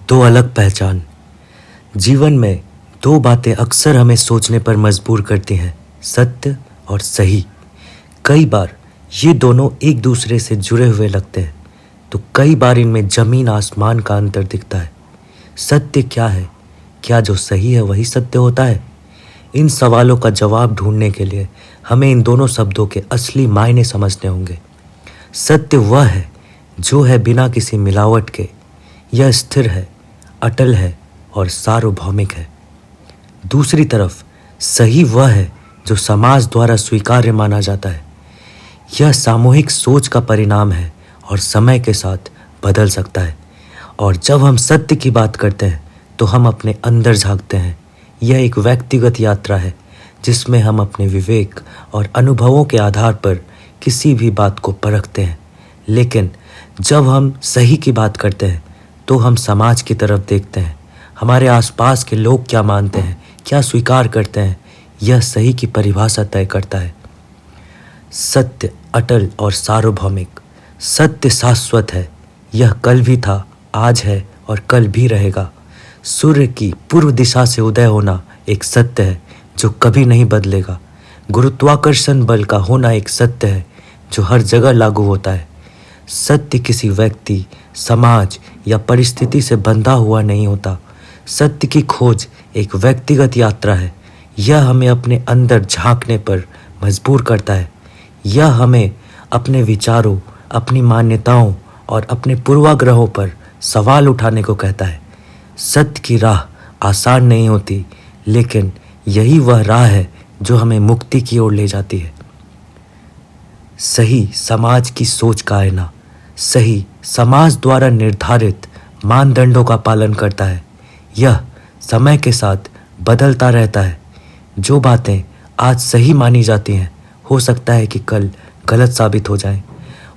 दो अलग पहचान। जीवन में दो बातें अक्सर हमें सोचने पर मजबूर करती हैं, सत्य और सही। कई बार ये दोनों एक दूसरे से जुड़े हुए लगते हैं, तो कई बार इनमें जमीन आसमान का अंतर दिखता है। सत्य क्या है? क्या जो सही है वही सत्य होता है? इन सवालों का जवाब ढूंढने के लिए हमें इन दोनों शब्दों के असली मायने समझने होंगे। सत्य वह है जो है बिना किसी मिलावट के, यह स्थिर है, अटल है और सार्वभौमिक है। दूसरी तरफ सही वह है जो समाज द्वारा स्वीकार्य माना जाता है। यह सामूहिक सोच का परिणाम है और समय के साथ बदल सकता है। और जब हम सत्य की बात करते हैं तो हम अपने अंदर झांकते हैं। यह एक व्यक्तिगत यात्रा है जिसमें हम अपने विवेक और अनुभवों के आधार पर किसी भी बात को परखते हैं। लेकिन जब हम सही की बात करते हैं तो हम समाज की तरफ देखते हैं। हमारे आसपास के लोग क्या मानते हैं, क्या स्वीकार करते हैं, यह सही की परिभाषा तय करता है। सत्य अटल और सार्वभौमिक। सत्य शाश्वत है, यह कल भी था, आज है और कल भी रहेगा। सूर्य की पूर्व दिशा से उदय होना एक सत्य है जो कभी नहीं बदलेगा। गुरुत्वाकर्षण बल का होना एक सत्य है जो हर जगह लागू होता है। सत्य किसी व्यक्ति, समाज या परिस्थिति से बंधा हुआ नहीं होता। सत्य की खोज एक व्यक्तिगत यात्रा है। यह हमें अपने अंदर झांकने पर मजबूर करता है। यह हमें अपने विचारों, अपनी मान्यताओं और अपने पूर्वाग्रहों पर सवाल उठाने को कहता है। सत्य की राह आसान नहीं होती, लेकिन यही वह राह है जो हमें मुक्ति की ओर ले जाती है। सही समाज की सोच का आईना। सही समाज द्वारा निर्धारित मानदंडों का पालन करता है। यह समय के साथ बदलता रहता है। जो बातें आज सही मानी जाती हैं हो सकता है कि कल गलत साबित हो जाएं।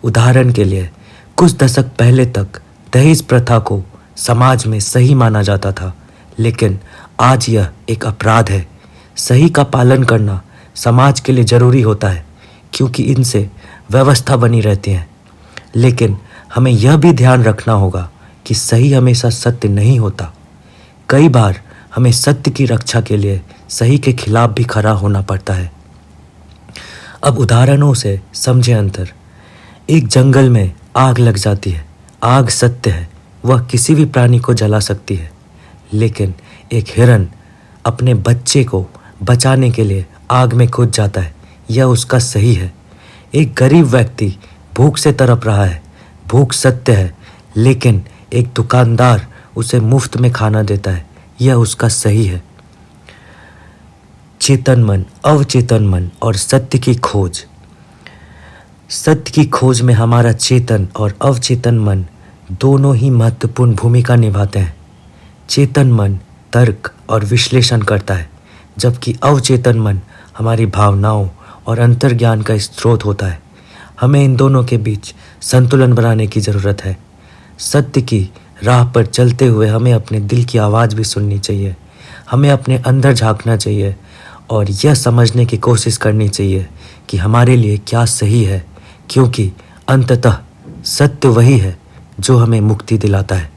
उदाहरण के लिए कुछ दशक पहले तक दहेज प्रथा को समाज में सही माना जाता था, लेकिन आज यह एक अपराध है। सही का पालन करना समाज के लिए जरूरी होता है क्योंकि इनसे व्यवस्था बनी रहती है। लेकिन हमें यह भी ध्यान रखना होगा कि सही हमेशा सत्य नहीं होता। कई बार हमें सत्य की रक्षा के लिए सही के खिलाफ भी खड़ा होना पड़ता है। अब उदाहरणों से समझें अंतर। एक जंगल में आग लग जाती है। आग सत्य है, वह किसी भी प्राणी को जला सकती है। लेकिन एक हिरन अपने बच्चे को बचाने के लिए आग में कूद जाता है, यह उसका सही है। एक गरीब व्यक्ति भूख से तड़प रहा है, भूख सत्य है, लेकिन एक दुकानदार उसे मुफ्त में खाना देता है, यह उसका सही है। चेतन मन, अवचेतन मन और सत्य की खोज। सत्य की खोज में हमारा चेतन और अवचेतन मन दोनों ही महत्वपूर्ण भूमिका निभाते हैं। चेतन मन तर्क और विश्लेषण करता है, जबकि अवचेतन मन हमारी भावनाओं और अंतर्ज्ञान का स्रोत होता है। हमें इन दोनों के बीच संतुलन बनाने की ज़रूरत है। सत्य की राह पर चलते हुए हमें अपने दिल की आवाज़ भी सुननी चाहिए। हमें अपने अंदर झांकना चाहिए और यह समझने की कोशिश करनी चाहिए कि हमारे लिए क्या सही है, क्योंकि अंततः सत्य वही है जो हमें मुक्ति दिलाता है।